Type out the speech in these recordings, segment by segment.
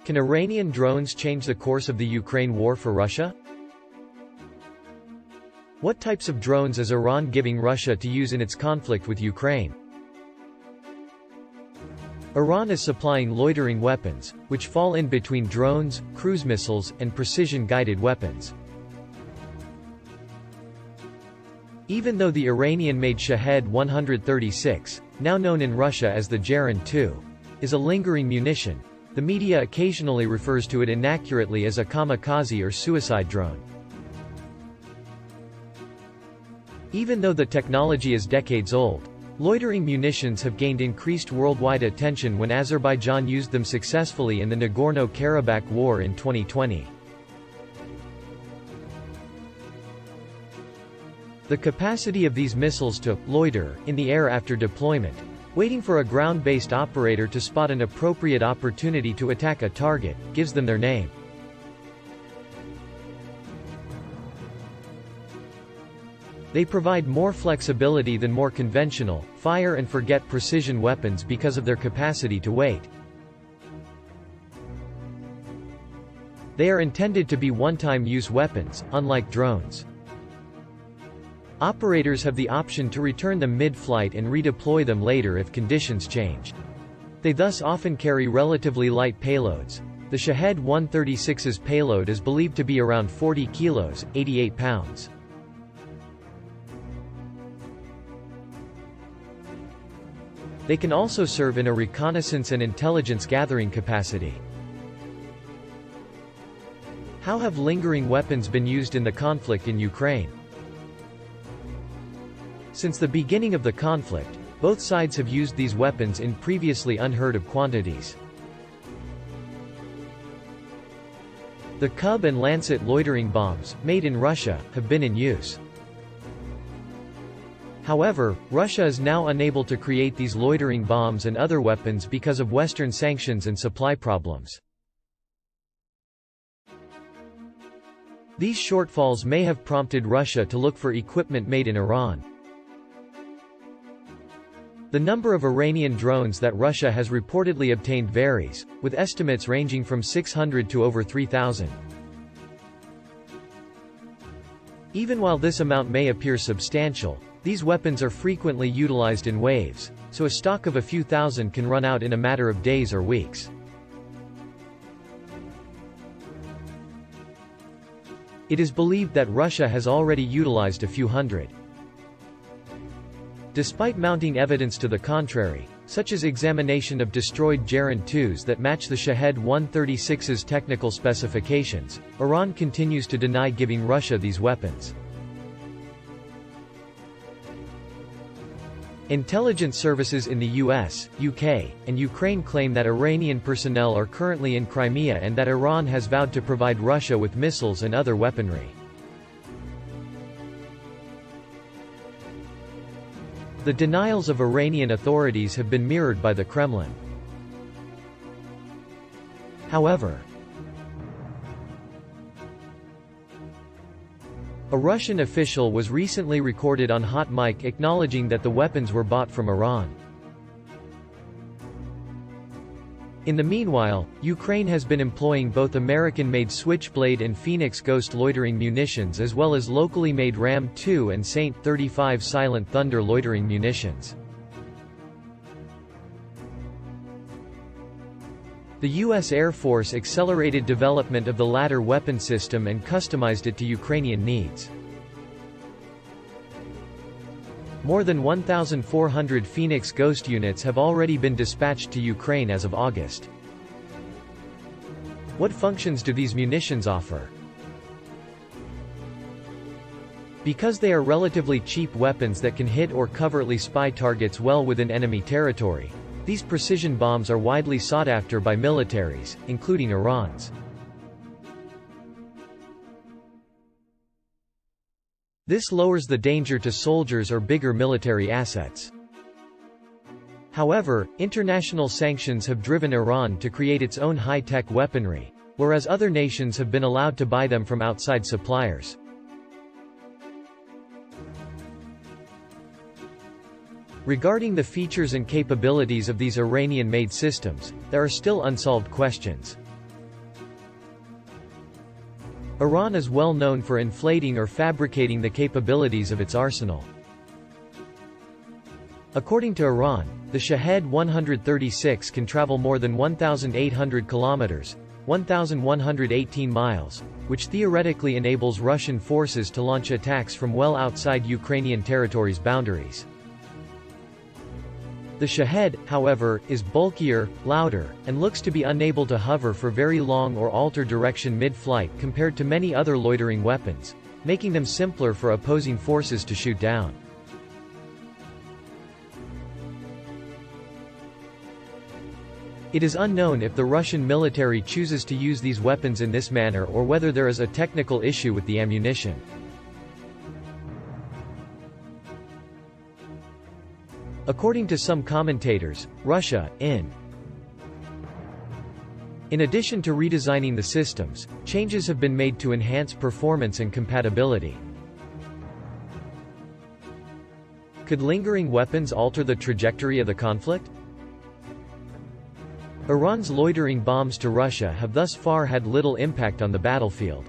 Can Iranian drones change the course of the Ukraine war for Russia? What types of drones is Iran giving Russia to use in its conflict with Ukraine? Iran is supplying loitering weapons, which fall in between drones, cruise missiles, and precision-guided weapons. Even though the Iranian-made Shahed 136, now known in Russia as the Jaran 2, is a lingering munition, the media occasionally refers to it inaccurately as a kamikaze or suicide drone. Even though the technology is decades old, loitering munitions have gained increased worldwide attention when Azerbaijan used them successfully in the Nagorno-Karabakh War in 2020. The capacity of these missiles to loiter in the air after deployment, waiting for a ground-based operator to spot an appropriate opportunity to attack a target, gives them their name. They provide more flexibility than more conventional, fire-and-forget precision weapons because of their capacity to wait. They are intended to be one-time use weapons, unlike drones. Operators have the option to return them mid-flight and redeploy them later if conditions change. They thus often carry relatively light payloads. The Shahed 136's payload is believed to be around 40 kilos, 88 pounds. They can also serve in a reconnaissance and intelligence gathering capacity. How have lingering weapons been used in the conflict in Ukraine? Since the beginning of the conflict, both sides have used these weapons in previously unheard of quantities. The Cub and Lancet loitering bombs, made in Russia, have been in use. However, Russia is now unable to create these loitering bombs and other weapons because of Western sanctions and supply problems. These shortfalls may have prompted Russia to look for equipment made in Iran. The number of Iranian drones that Russia has reportedly obtained varies, with estimates ranging from 600 to over 3,000. Even while this amount may appear substantial, these weapons are frequently utilized in waves, so a stock of a few thousand can run out in a matter of days or weeks. It is believed that Russia has already utilized a few hundred. Despite mounting evidence to the contrary, such as examination of destroyed Jaran 2s that match the Shahed 136's technical specifications, Iran continues to deny giving Russia these weapons. Intelligence services in the US, UK, and Ukraine claim that Iranian personnel are currently in Crimea and that Iran has vowed to provide Russia with missiles and other weaponry. The denials of Iranian authorities have been mirrored by the Kremlin. However, a Russian official was recently recorded on hot mic acknowledging that the weapons were bought from Iran. In the meanwhile, Ukraine has been employing both American-made Switchblade and Phoenix Ghost loitering munitions as well as locally made Ram 2 and Saint 35 Silent Thunder loitering munitions. The U.S. Air Force accelerated development of the latter weapon system and customized it to Ukrainian needs. More than 1,400 Phoenix Ghost units have already been dispatched to Ukraine as of August. What functions do these munitions offer? Because they are relatively cheap weapons that can hit or covertly spy targets well within enemy territory, these precision bombs are widely sought after by militaries, including Iran's. This lowers the danger to soldiers or bigger military assets. However, international sanctions have driven Iran to create its own high-tech weaponry, whereas other nations have been allowed to buy them from outside suppliers. Regarding the features and capabilities of these Iranian-made systems, there are still unsolved questions. Iran is well known for inflating or fabricating the capabilities of its arsenal. According to Iran, the Shahed 136 can travel more than 1,800 kilometers, 1,118 miles, which theoretically enables Russian forces to launch attacks from well outside Ukrainian territory's boundaries. The Shahed, however, is bulkier, louder, and looks to be unable to hover for very long or alter direction mid-flight compared to many other loitering weapons, making them simpler for opposing forces to shoot down. It is unknown if the Russian military chooses to use these weapons in this manner or whether there is a technical issue with the ammunition. According to some commentators, Russia, in addition to redesigning the systems, changes have been made to enhance performance and compatibility. Could lingering weapons alter the trajectory of the conflict? Iran's loitering bombs to Russia have thus far had little impact on the battlefield.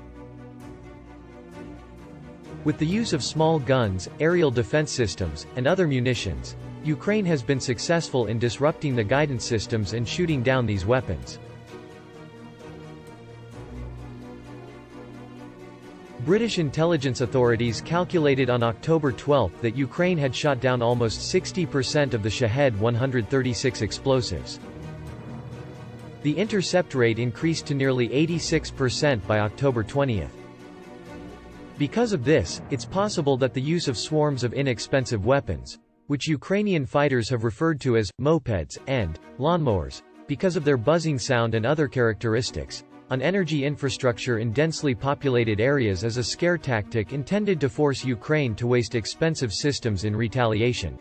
With the use of small guns, aerial defense systems, and other munitions, Ukraine has been successful in disrupting the guidance systems and shooting down these weapons. British intelligence authorities calculated on October 12 that Ukraine had shot down almost 60% of the Shahed 136 explosives. The intercept rate increased to nearly 86% by October 20. Because of this, it's possible that the use of swarms of inexpensive weapons, which Ukrainian fighters have referred to as mopeds and lawnmowers, because of their buzzing sound and other characteristics, on energy infrastructure in densely populated areas is a scare tactic intended to force Ukraine to waste expensive systems in retaliation.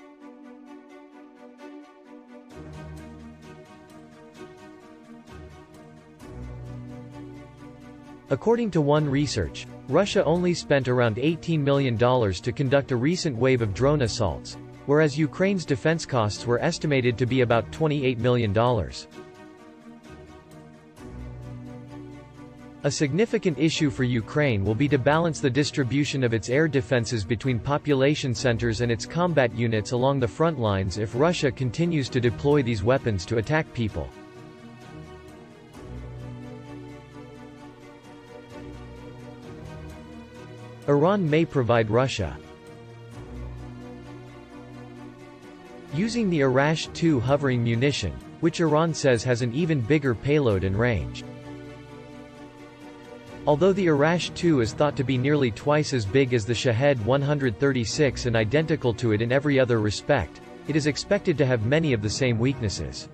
According to one research, Russia only spent around $18 million to conduct a recent wave of drone assaults, whereas Ukraine's defense costs were estimated to be about $28 million. A significant issue for Ukraine will be to balance the distribution of its air defenses between population centers and its combat units along the front lines if Russia continues to deploy these weapons to attack people. Iran may provide Russia using the Arash-2 hovering munition, which Iran says has an even bigger payload and range. Although the Arash-2 is thought to be nearly twice as big as the Shahed 136 and identical to it in every other respect, it is expected to have many of the same weaknesses.